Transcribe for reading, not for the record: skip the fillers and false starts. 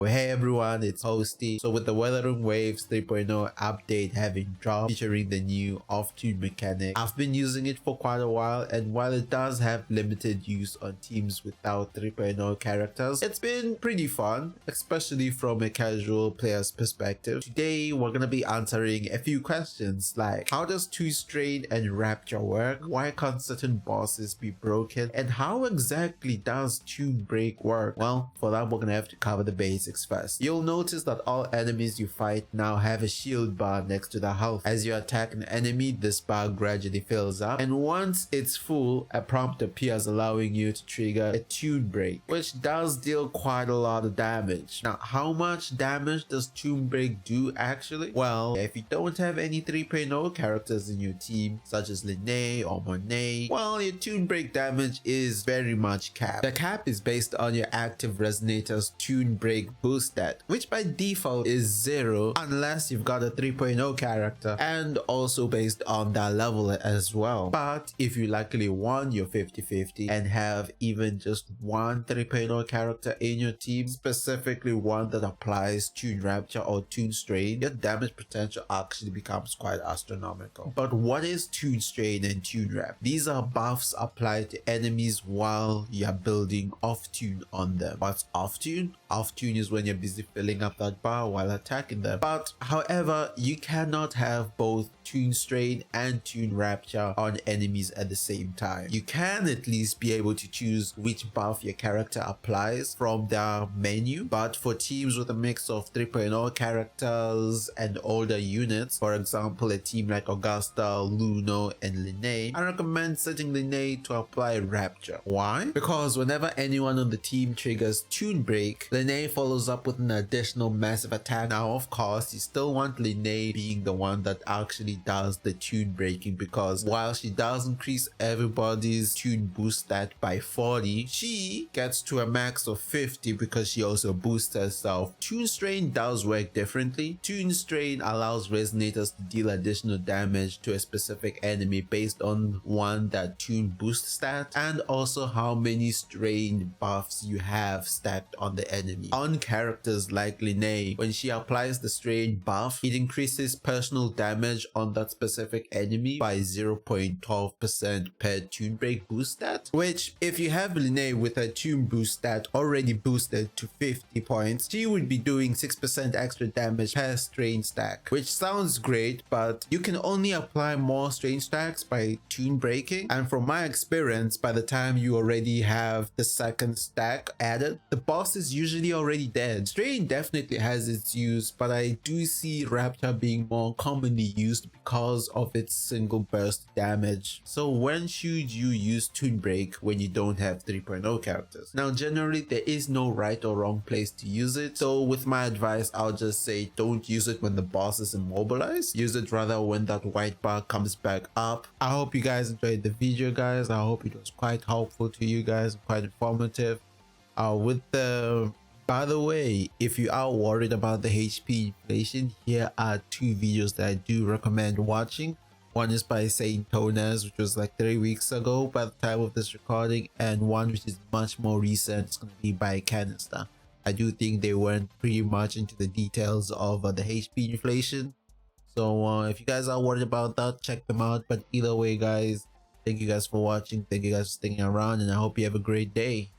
Well, hey everyone, it's Hosty. So with the Weathering Waves 3.0 update having dropped featuring the new off-tune mechanic, I've been using it for quite a while, and while it does have limited use on teams without 3.0 characters, it's been pretty fun, especially from a casual player's perspective. Today we're gonna be answering a few questions like how does 2-Strain and Rapture work, why can't certain bosses be broken, and how exactly does Tune Break work? Well, for that we're gonna have to cover the basics first. You'll notice that all enemies you fight now have a shield bar next to the health. As you attack an enemy, this bar gradually fills up, and once it's full, a prompt appears allowing you to trigger a Tune Break, which does deal quite a lot of damage. Now, how much damage does Tune Break do actually? Well, if you don't have any 3.0 characters in your team, such as Linné or Monet, well, your Tune Break damage is very much capped. The cap is based on your active resonator's Tune Break boost stat, which by default is 0 unless you've got a 3.0 character, and also based on that level as well. But if you luckily won your 50-50 and have even just one 3.0 character in your team, specifically one that applies Tune Rapture or Tune Strain, your damage potential actually becomes quite astronomical. But what is Tune Strain and Tune Rap? These are buffs applied to enemies while you're building off-tune on them. What's off-tune? Off-tune is when you're busy filling up that bar while attacking them. But however, you cannot have both Tune Strain and Tune Rapture on enemies at the same time. You can at least be able to choose which buff your character applies from their menu, but for teams with a mix of 3.0 characters and older units, for example a team like Augusta, Luno and Linné, I recommend setting Linné to apply Rapture. Why? Because whenever anyone on the team triggers Tune Break, Linné follows up with an additional massive attack. Now of course you still want Linné being the one that actually does the tune breaking, because while she does increase everybody's tune boost stat by 40, she gets to a max of 50 because she also boosts herself. Tune Strain does work differently. Tune Strain allows resonators to deal additional damage to a specific enemy based on one, that tune boost stat, and also how many strain buffs you have stacked on the enemy. On characters like Linné, when she applies the strain buff, it increases personal damage on that specific enemy by 0.12% per tune break boost stat, which if you have Linné with her tune boost stat already boosted to 50 points, she would be doing 6% extra damage per strain stack, which sounds great, but you can only apply more strain stacks by tune breaking, and from my experience, by the time you already have the second stack added, the boss is usually already dead. Strain definitely has its use, but I do see Rapture being more commonly used because of its single burst damage. So when should you use Tune Break when you don't have 3.0 characters? Now generally there is no right or wrong place to use it, so with my advice I'll just say don't use it when the boss is immobilized. Use it rather when that white bar comes back up. I hope you guys enjoyed the video, guys. I hope it was quite helpful to you guys, quite informative. By the way, if you are worried about the HP inflation, here are two videos that I do recommend watching. One is by Saint Tonas, which was like 3 weeks ago by the time of this recording, and one which is much more recent. It's going to be by Canister. I do think they went pretty much into the details of the HP inflation. So if you guys are worried about that, check them out. But either way, guys, thank you guys for watching. Thank you guys for sticking around, and I hope you have a great day.